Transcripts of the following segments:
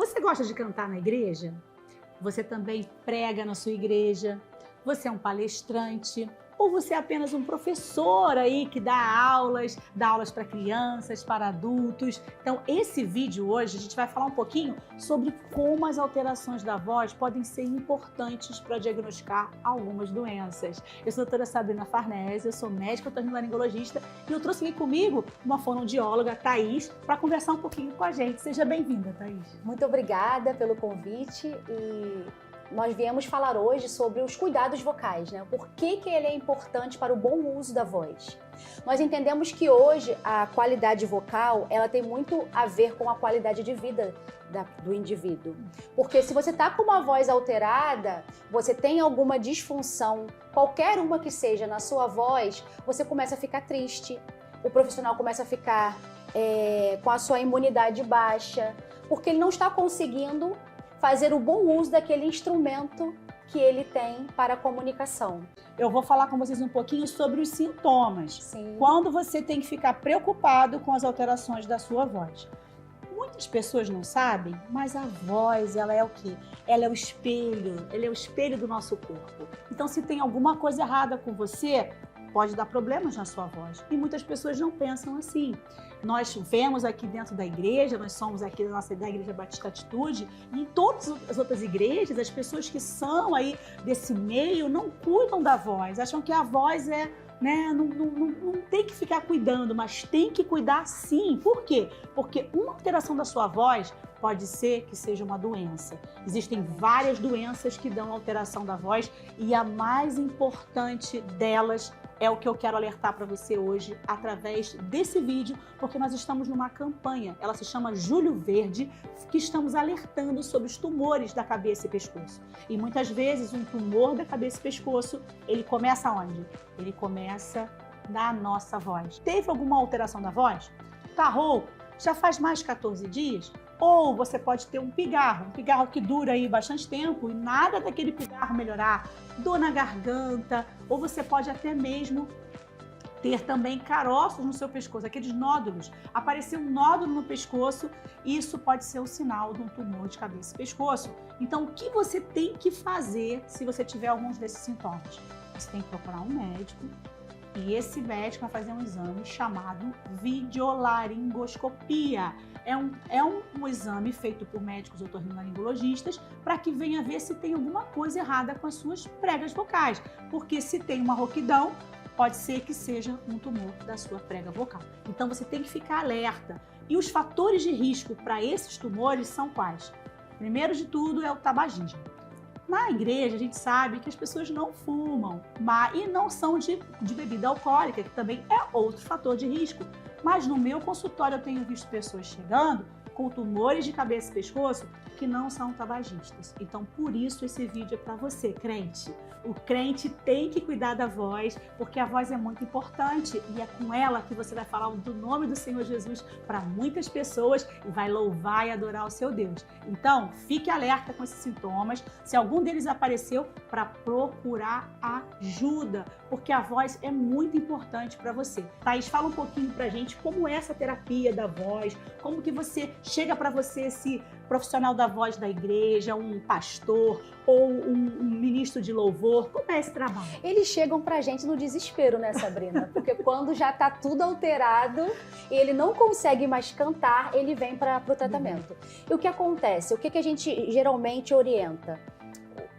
Você gosta de cantar na igreja? Você também prega na sua igreja? Você é um palestrante? Ou você é apenas um professor aí que dá aulas para crianças, para adultos? Então, esse vídeo hoje a gente vai falar um pouquinho sobre como as alterações da voz podem ser importantes para diagnosticar algumas doenças. Eu sou a doutora Sabrina Farnese, eu sou médica otorrinolaringologista e eu trouxe aqui comigo uma fonoaudióloga, Thaís, para conversar um pouquinho com a gente. Seja bem-vinda, Thaís. Muito obrigada pelo convite e nós viemos falar hoje sobre os cuidados vocais, né? Por que ele é importante para o bom uso da voz. Nós entendemos que hoje a qualidade vocal, ela tem muito a ver com a qualidade de vida do indivíduo. Porque se você está com uma voz alterada, você tem alguma disfunção, qualquer uma que seja na sua voz, você começa a ficar triste, o profissional começa a ficar com a sua imunidade baixa, porque ele não está conseguindo fazer o bom uso daquele instrumento que ele tem para a comunicação. Eu vou falar com vocês um pouquinho sobre os sintomas. Sim. Quando você tem que ficar preocupado com as alterações da sua voz. Muitas pessoas não sabem, mas a voz, ela é o quê? Ela é o espelho do nosso corpo. Então, se tem alguma coisa errada com você, pode dar problemas na sua voz. E muitas pessoas não pensam assim. Nós vemos aqui dentro da igreja, nós somos aqui da Igreja Batista Atitude, e em todas as outras igrejas, as pessoas que são aí desse meio não cuidam da voz, acham que a voz não tem que ficar cuidando, mas tem que cuidar sim. Por quê? Porque uma alteração da sua voz pode ser que seja uma doença. Existem várias doenças que dão alteração da voz e a mais importante delas é o que eu quero alertar para você hoje através desse vídeo, porque nós estamos numa campanha, ela se chama Julho Verde, que estamos alertando sobre os tumores da cabeça e pescoço. E muitas vezes um tumor da cabeça e pescoço, ele começa onde? Ele começa na nossa voz. Teve alguma alteração da voz? Tá rouco? Já faz mais de 14 dias? Ou você pode ter um pigarro que dura aí bastante tempo e nada daquele pigarro melhorar, dor na garganta, ou você pode até mesmo ter também caroços no seu pescoço, aqueles nódulos. Aparecer um nódulo no pescoço, isso pode ser um sinal de um tumor de cabeça e pescoço. Então, o que você tem que fazer se você tiver alguns desses sintomas? Você tem que procurar um médico. E esse médico vai fazer um exame chamado videolaringoscopia. É um exame feito por médicos otorrinolaringologistas para que venha ver se tem alguma coisa errada com as suas pregas vocais. Porque se tem uma rouquidão, pode ser que seja um tumor da sua prega vocal. Então você tem que ficar alerta. E os fatores de risco para esses tumores são quais? Primeiro de tudo é o tabagismo. Na igreja, a gente sabe que as pessoas não fumam e não são de bebida alcoólica, que também é outro fator de risco. Mas no meu consultório eu tenho visto pessoas chegando com tumores de cabeça e pescoço que não são tabagistas. Então, por isso esse vídeo é para você, crente. O crente tem que cuidar da voz, porque a voz é muito importante e é com ela que você vai falar do nome do Senhor Jesus para muitas pessoas e vai louvar e adorar o seu Deus. Então, fique alerta com esses sintomas. Se algum deles apareceu, para procurar ajuda, porque a voz é muito importante para você. Thaís, fala um pouquinho pra gente como é essa terapia da voz, como que você chega para você esse profissional da voz da igreja, um pastor ou um ministro de louvor, como é esse trabalho? Eles chegam pra gente no desespero, né, Sabrina? Porque quando já tá tudo alterado e ele não consegue mais cantar, ele vem para o tratamento. E o que acontece? O que a gente geralmente orienta?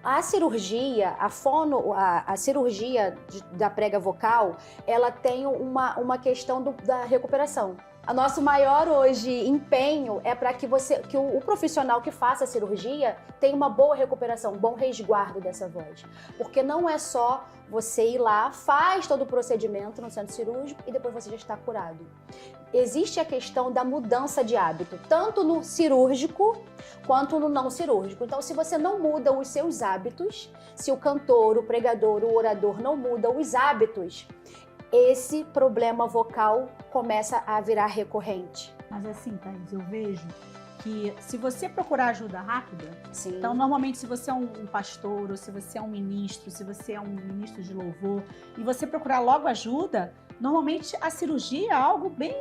A cirurgia, a cirurgia da prega vocal, ela tem uma questão da recuperação. O nosso maior hoje empenho é para que o profissional que faça a cirurgia tenha uma boa recuperação, um bom resguardo dessa voz. Porque não é só você ir lá, faz todo o procedimento no centro cirúrgico e depois você já está curado. Existe a questão da mudança de hábito, tanto no cirúrgico quanto no não cirúrgico. Então, se você não muda os seus hábitos, se o cantor, o pregador, o orador não muda os hábitos, esse problema vocal começa a virar recorrente. Mas assim, Thaís, eu vejo que se você procurar ajuda rápida, Sim. Então normalmente se você é um pastor, ou se você é um ministro, se você é um ministro de louvor, e você procurar logo ajuda, normalmente a cirurgia é algo bem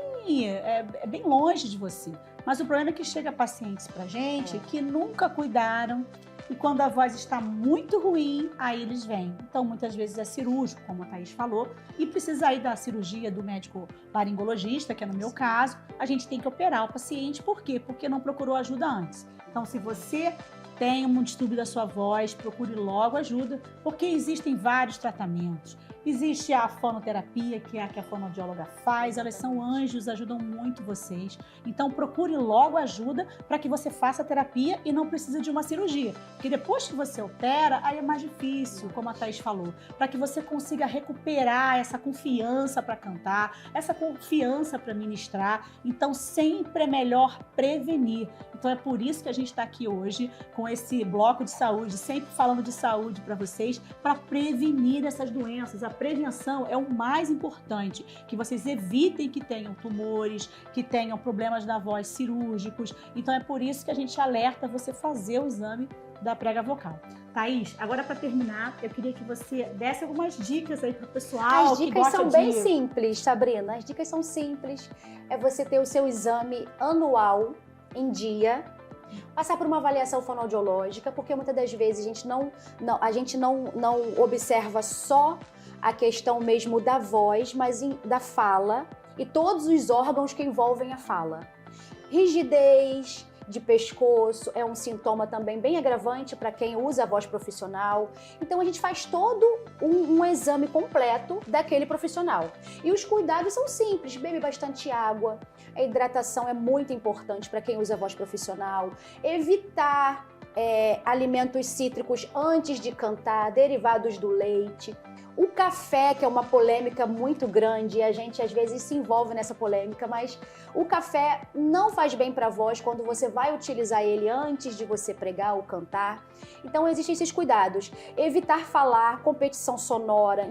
longe de você. Mas o problema é que chega pacientes pra gente que nunca cuidaram e quando a voz está muito ruim, aí eles vêm. Então, muitas vezes é cirúrgico, como a Thaís falou, e precisa ir da cirurgia do médico laringologista, que é no meu caso, a gente tem que operar o paciente. Por quê? Porque não procurou ajuda antes. Então, se você tem um distúrbio da sua voz, procure logo ajuda, porque existem vários tratamentos. Existe a fonoterapia, que é a que a fonoaudióloga faz, elas são anjos, ajudam muito vocês. Então procure logo ajuda para que você faça a terapia e não precise de uma cirurgia. Porque depois que você opera, aí é mais difícil, como a Thaís falou, para que você consiga recuperar essa confiança para cantar, essa confiança para ministrar. Então sempre é melhor prevenir. Então é por isso que a gente está aqui hoje com esse bloco de saúde, sempre falando de saúde para vocês, para prevenir essas doenças. A prevenção é o mais importante, que vocês evitem que tenham tumores, que tenham problemas na voz cirúrgicos. Então é por isso que a gente alerta você fazer o exame da prega vocal. Thaís, agora para terminar, eu queria que você desse algumas dicas aí para o pessoal. As dicas são bem simples, Sabrina. As dicas são simples. É você ter o seu exame anual em dia, passar por uma avaliação fonoaudiológica, porque muitas das vezes a gente não observa só a questão mesmo da voz, mas da fala e todos os órgãos que envolvem a fala. Rigidez de pescoço é um sintoma também bem agravante para quem usa a voz profissional. Então a gente faz todo um exame completo daquele profissional. E os cuidados são simples, bebe bastante água, a hidratação é muito importante para quem usa a voz profissional, evitar alimentos cítricos antes de cantar, derivados do leite. O café, que é uma polêmica muito grande, e a gente às vezes se envolve nessa polêmica, mas o café não faz bem para a voz quando você vai utilizar ele antes de você pregar ou cantar. Então existem esses cuidados. Evitar falar, competição sonora,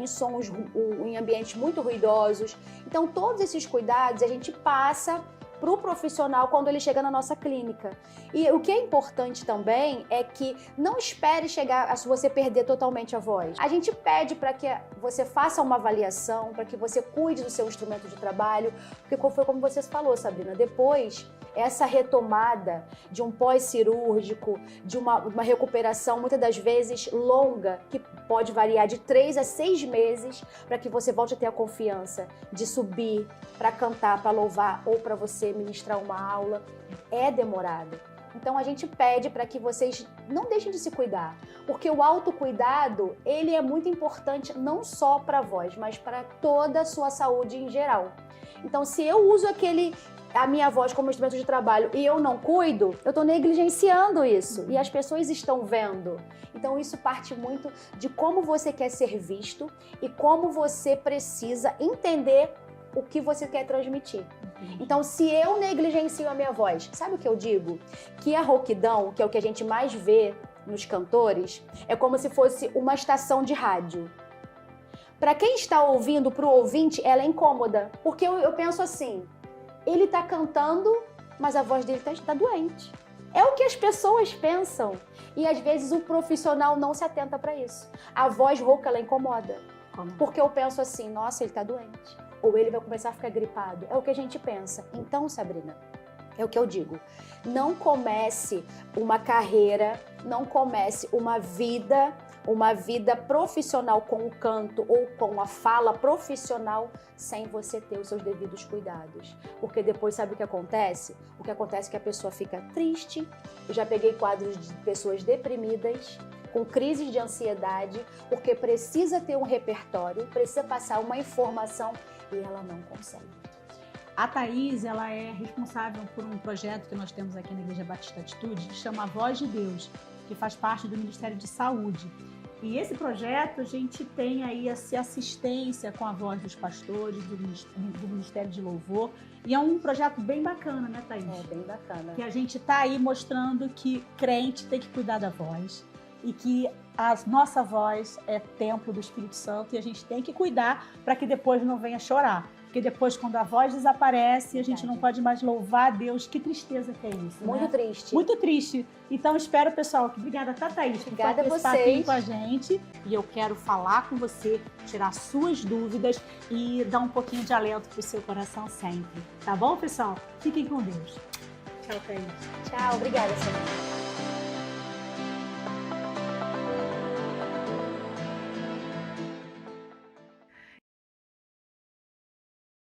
em ambientes muito ruidosos. Então todos esses cuidados a gente passa para o profissional quando ele chega na nossa clínica. E o que é importante também é que não espere chegar a você perder totalmente a voz. A gente pede para que você faça uma avaliação, para que você cuide do seu instrumento de trabalho, porque foi como você falou, Sabrina, depois essa retomada de um pós-cirúrgico, de uma recuperação muitas das vezes longa, que pode variar de 3 a 6 meses, para que você volte a ter a confiança de subir para cantar, para louvar ou para você ministrar uma aula, é demorado. Então a gente pede para que vocês não deixem de se cuidar, porque o autocuidado, ele é muito importante não só para a voz, mas para toda a sua saúde em geral. Então se eu uso a minha voz como instrumento de trabalho e eu não cuido, eu estou negligenciando isso e as pessoas estão vendo. Então isso parte muito de como você quer ser visto e como você precisa entender o que você quer transmitir. Então, se eu negligencio a minha voz, sabe o que eu digo? Que a rouquidão, que é o que a gente mais vê nos cantores, é como se fosse uma estação de rádio. Para quem está ouvindo, para o ouvinte, ela é incômoda. Porque eu penso assim, ele está cantando, mas a voz dele está doente. É o que as pessoas pensam. E às vezes o profissional não se atenta para isso. A voz rouca, ela incomoda. Porque eu penso assim, nossa, ele está doente. Ou ele vai começar a ficar gripado. É o que a gente pensa. Então, Sabrina, é o que eu digo. Não comece uma carreira, não comece uma vida profissional com o canto ou com a fala profissional sem você ter os seus devidos cuidados. Porque depois, sabe o que acontece? O que acontece é que a pessoa fica triste. Eu já peguei quadros de pessoas deprimidas, com crises de ansiedade, porque precisa ter um repertório, precisa passar uma informação e ela não consegue. A Thaís, ela é responsável por um projeto que nós temos aqui na Igreja Batista Atitude, que chama Voz de Deus, que faz parte do Ministério de Saúde. E esse projeto, a gente tem aí essa assistência com a voz dos pastores, do Ministério de Louvor. E é um projeto bem bacana, né, Thaís? É, bem bacana. Que a gente está aí mostrando que crente tem que cuidar da voz e que a nossa voz é templo do Espírito Santo e a gente tem que cuidar para que depois não venha chorar. Porque depois, quando a voz desaparece, a gente não pode mais louvar a Deus. Que tristeza que é isso, Muito né? triste. Muito triste. Então, espero, pessoal, que... Obrigada, Thaís, por estar aqui com a gente. E eu quero falar com você, tirar suas dúvidas e dar um pouquinho de alento para o seu coração sempre. Tá bom, pessoal? Fiquem com Deus. Tchau, Thaís. Tchau, obrigada, Samir.